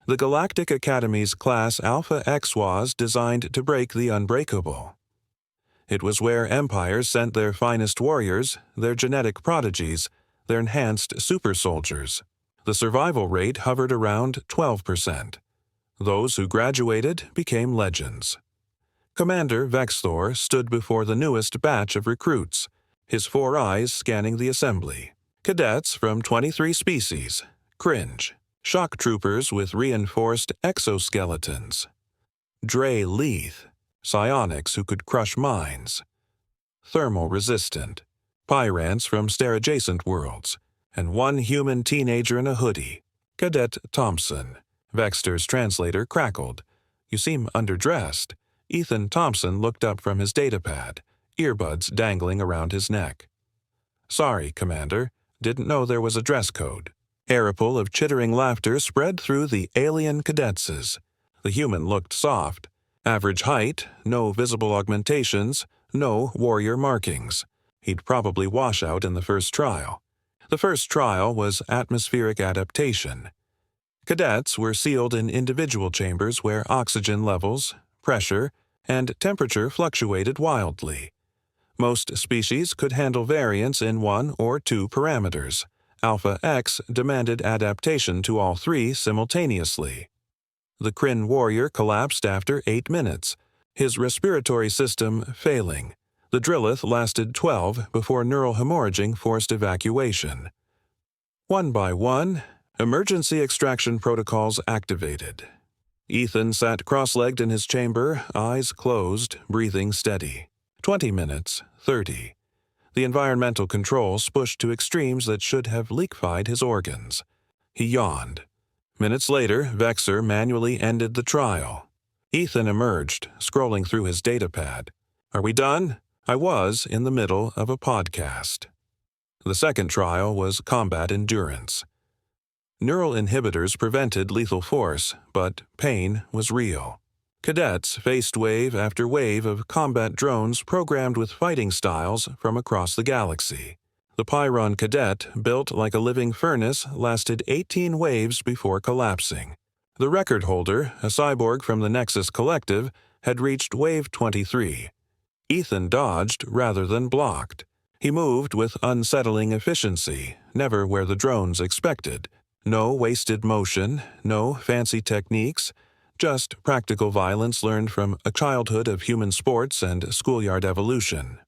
The Galactic Academy's Class Alpha X was designed to break the unbreakable. It was where empires sent their finest warriors, their genetic prodigies, their enhanced super soldiers. The survival rate hovered around 12%. Those who graduated became legends. Commander Vexthor stood before the newest batch of recruits, his 4 eyes scanning the assembly. Cadets from 23 species, cringe. Shock troopers with reinforced exoskeletons. Dre Leith, psionics who could crush minds. Thermal resistant. Pyrants from stare-adjacent worlds. And 1 human teenager in a hoodie. Cadet Thompson. Vextor's translator crackled. "You seem underdressed." Ethan Thompson looked up from his datapad, earbuds dangling around his neck. "Sorry, Commander. Didn't know there was a dress code." A ripple of chittering laughter spread through the alien cadetses. The human looked soft. Average height, no visible augmentations, no warrior markings. He'd probably wash out in the first trial. The first trial was atmospheric adaptation. Cadets were sealed in individual chambers where oxygen levels, pressure, and temperature fluctuated wildly. Most species could handle variance in 1 or 2 parameters. Alpha X demanded adaptation to all 3 simultaneously. The Kryn warrior collapsed after 8 minutes, his respiratory system failing. The Drillith lasted 12 before neural hemorrhaging forced evacuation. One by one, emergency extraction protocols activated. Ethan sat cross-legged in his chamber, eyes closed, breathing steady. 20 minutes, 30. The environmental controls pushed to extremes that should have liquefied his organs. He yawned. Minutes later, Vexor manually ended the trial. Ethan emerged, scrolling through his datapad. "Are we done?" I was in the middle of a podcast. The second trial was combat endurance. Neural inhibitors prevented lethal force, but pain was real. Cadets faced wave after wave of combat drones programmed with fighting styles from across the galaxy. The Pyron cadet, built like a living furnace, lasted 18 waves before collapsing. The record holder, a cyborg from the Nexus Collective, had reached wave 23. Ethan dodged rather than blocked. He moved with unsettling efficiency, never where the drones expected. No wasted motion, no fancy techniques, just practical violence learned from a childhood of human sports and schoolyard evolution.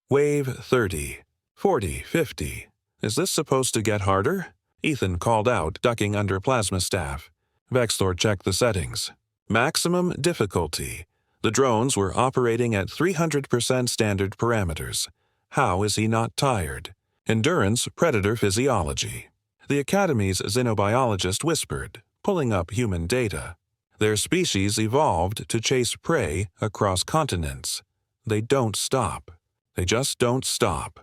Wave 30, 40, 50. Is this supposed to get harder? Ethan called out, ducking under plasma staff. Vexthor checked the settings. Maximum difficulty. The drones were operating at 300% standard parameters. How is he not tired? Endurance predator physiology. The Academy's xenobiologist whispered, pulling up human data. Their species evolved to chase prey across continents. They don't stop. They just don't stop.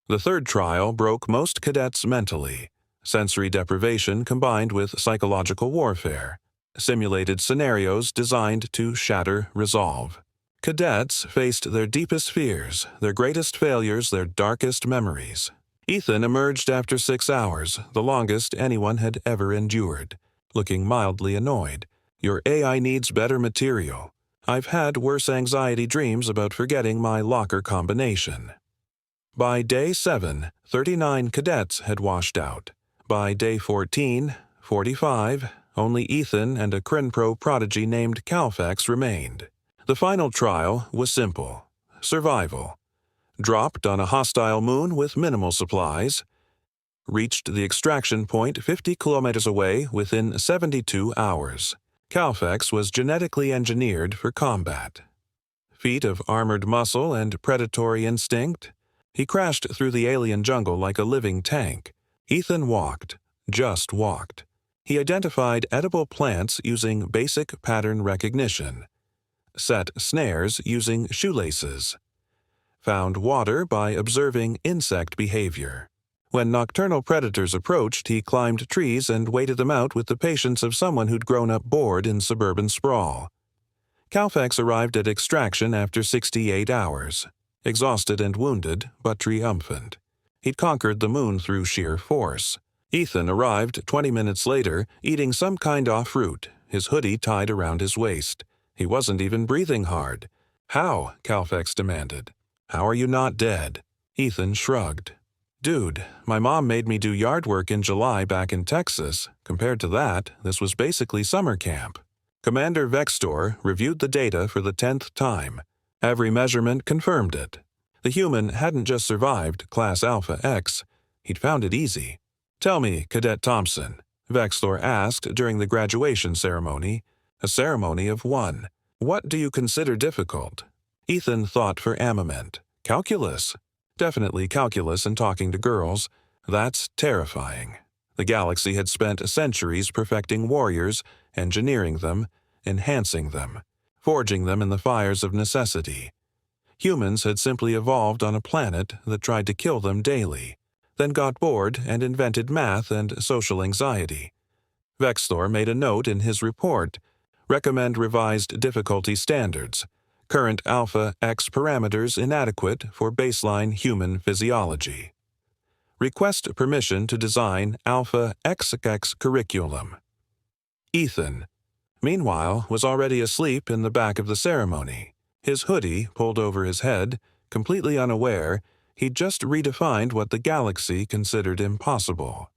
The third trial broke most cadets mentally. Sensory deprivation combined with psychological warfare. Simulated scenarios designed to shatter resolve. Cadets faced their deepest fears, their greatest failures, their darkest memories. Ethan emerged after 6 hours, the longest anyone had ever endured, looking mildly annoyed. "Your AI needs better material. I've had worse anxiety dreams about forgetting my locker combination." By day 7, 39 cadets had washed out. By day 14, 45, only Ethan and a Crinpro prodigy named Calfax remained. The final trial was simple. Survival. Dropped on a hostile moon with minimal supplies. Reached the extraction point 50 kilometers away within 72 hours. Calfax was genetically engineered for combat. Feat of armored muscle and predatory instinct. He crashed through the alien jungle like a living tank. Ethan walked. Just walked. He identified edible plants using basic pattern recognition. Set snares using shoelaces. Found water by observing insect behavior. When nocturnal predators approached, he climbed trees and waited them out with the patience of someone who'd grown up bored in suburban sprawl. Calfax arrived at extraction after 68 hours, exhausted and wounded, but triumphant. He'd conquered the moon through sheer force. Ethan arrived 20 minutes later, eating some kind of fruit, his hoodie tied around his waist. He wasn't even breathing hard. "How?" Calfex demanded. "How are you not dead?" Ethan shrugged. "Dude, my mom made me do yard work in July back in Texas. Compared to that, this was basically summer camp." Commander Vextor reviewed the data for the 10th time. Every measurement confirmed it. The human hadn't just survived Class Alpha X, he'd found it easy. "Tell me, Cadet Thompson," Vextor asked during the graduation ceremony, a ceremony of one. "What do you consider difficult?" Ethan thought for a moment. Calculus. Definitely calculus and talking to girls. That's terrifying. The galaxy had spent centuries perfecting warriors, engineering them, enhancing them, forging them in the fires of necessity. Humans had simply evolved on a planet that tried to kill them daily, then got bored and invented math and social anxiety. Vextor made a note in his report. Recommend revised difficulty standards. Current Alpha X parameters inadequate for baseline human physiology. Request permission to design Alpha XX curriculum. Ethan, meanwhile, was already asleep in the back of the ceremony. His hoodie pulled over his head, completely unaware he'd just redefined what the galaxy considered impossible.